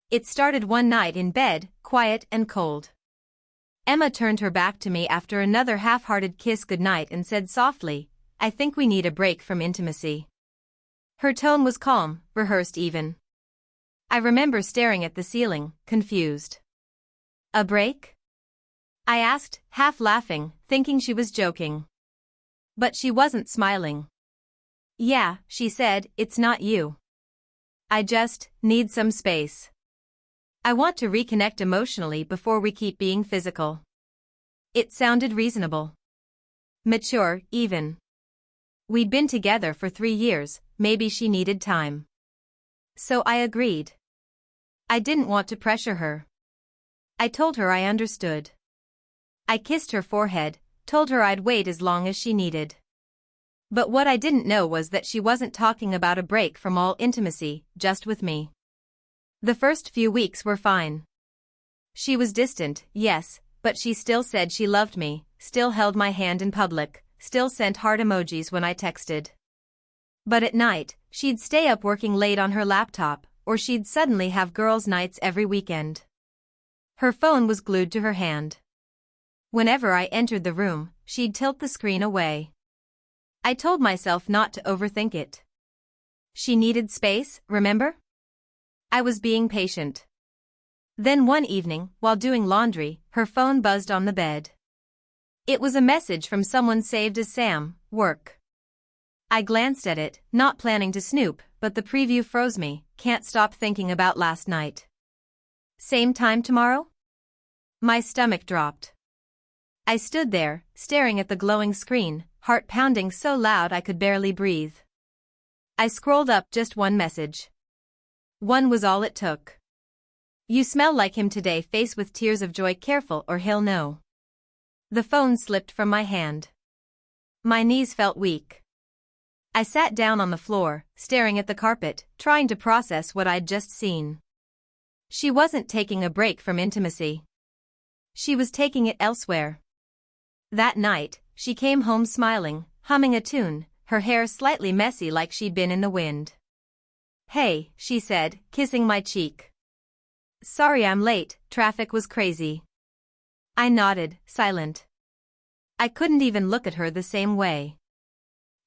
It started one night in bed, quiet and cold. Emma turned her back to me after another half-hearted kiss goodnight and said softly, "I think we need a break from intimacy." Her tone was calm, rehearsed even. I remember staring at the ceiling, confused. "A break?" I asked, half laughing, thinking she was joking. But she wasn't smiling. "Yeah," she said, "it's not you. I just need some space. I want to reconnect emotionally before we keep being physical." It sounded reasonable. Mature, even. We'd been together for 3 years, maybe she needed time. So I agreed. I didn't want to pressure her. I told her I understood. I kissed her forehead, told her I'd wait as long as she needed. But what I didn't know was that she wasn't talking about a break from all intimacy, just with me. The first few weeks were fine. She was distant, yes, but she still said she loved me, still held my hand in public, still sent heart emojis when I texted. But at night, she'd stay up working late on her laptop, or she'd suddenly have girls' nights every weekend. Her phone was glued to her hand. Whenever I entered the room, she'd tilt the screen away. I told myself not to overthink it. She needed space, remember? I was being patient. Then one evening, while doing laundry, her phone buzzed on the bed. It was a message from someone saved as Sam, work. I glanced at it, not planning to snoop, but the preview froze me, can't stop thinking about last night. "Same time tomorrow?" My stomach dropped. I stood there, staring at the glowing screen, heart pounding so loud I could barely breathe. I scrolled up just one message. One was all it took. "You smell like him today, face with tears of joy, careful or he'll know." The phone slipped from my hand. My knees felt weak. I sat down on the floor, staring at the carpet, trying to process what I'd just seen. She wasn't taking a break from intimacy. She was taking it elsewhere. That night, she came home smiling, humming a tune, her hair slightly messy like she'd been in the wind. "Hey," she said, kissing my cheek. "Sorry I'm late, traffic was crazy." I nodded, silent. I couldn't even look at her the same way.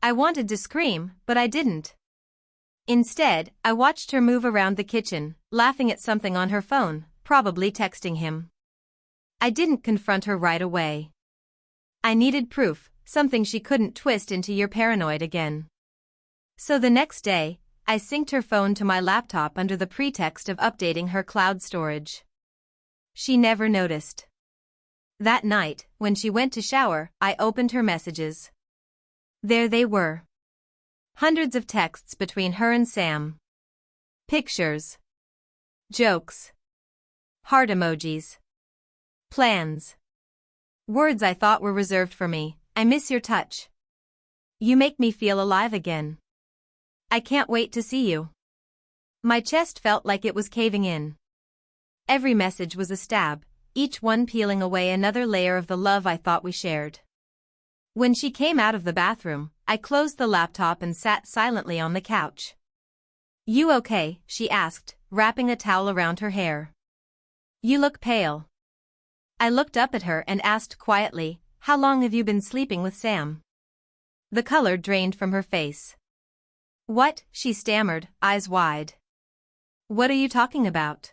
I wanted to scream, but I didn't. Instead, I watched her move around the kitchen, laughing at something on her phone, probably texting him. I didn't confront her right away. I needed proof, something she couldn't twist into "you're paranoid again." So the next day, I synced her phone to my laptop under the pretext of updating her cloud storage. She never noticed. That night, when she went to shower, I opened her messages. There they were. Hundreds of texts between her and Sam. Pictures. Jokes. Heart emojis. Plans. Words I thought were reserved for me. "I miss your touch. You make me feel alive again. I can't wait to see you." My chest felt like it was caving in. Every message was a stab, each one peeling away another layer of the love I thought we shared. When she came out of the bathroom, I closed the laptop and sat silently on the couch. "You okay?" she asked, wrapping a towel around her hair. "You look pale." I looked up at her and asked quietly, "How long have you been sleeping with Sam?" The color drained from her face. "What?" she stammered, eyes wide. "What are you talking about?"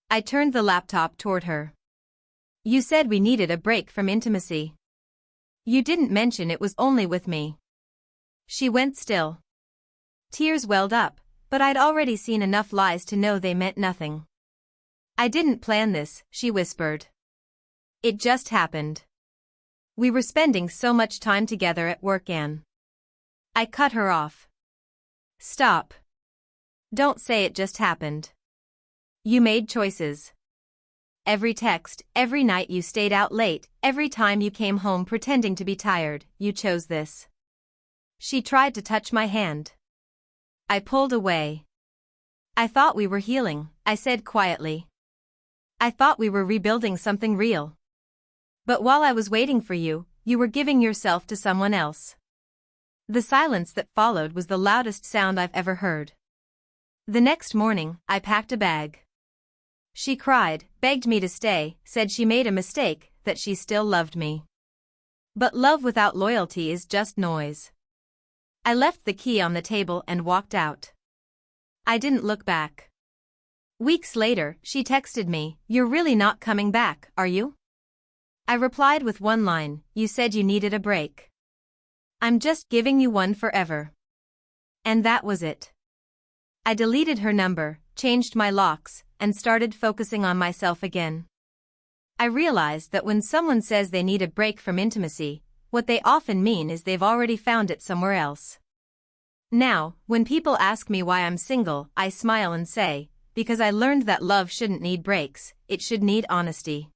I turned the laptop toward her. "You said we needed a break from intimacy. You didn't mention it was only with me." She went still. Tears welled up, but I'd already seen enough lies to know they meant nothing. "I didn't plan this," she whispered. "It just happened. We were spending so much time together at work, Anne." I cut her off. "Stop. Don't say it just happened. You made choices. Every text, every night you stayed out late, every time you came home pretending to be tired, you chose this." She tried to touch my hand. I pulled away. "I thought we were healing," I said quietly. "I thought we were rebuilding something real. But while I was waiting for you, you were giving yourself to someone else." The silence that followed was the loudest sound I've ever heard. The next morning, I packed a bag. She cried, begged me to stay, said she made a mistake, that she still loved me. But love without loyalty is just noise. I left the key on the table and walked out. I didn't look back. Weeks later, she texted me, "You're really not coming back, are you?" I replied with one line, "You said you needed a break. I'm just giving you one forever." And that was it. I deleted her number, changed my locks, and started focusing on myself again. I realized that when someone says they need a break from intimacy, what they often mean is they've already found it somewhere else. Now, when people ask me why I'm single, I smile and say, because I learned that love shouldn't need breaks, it should need honesty.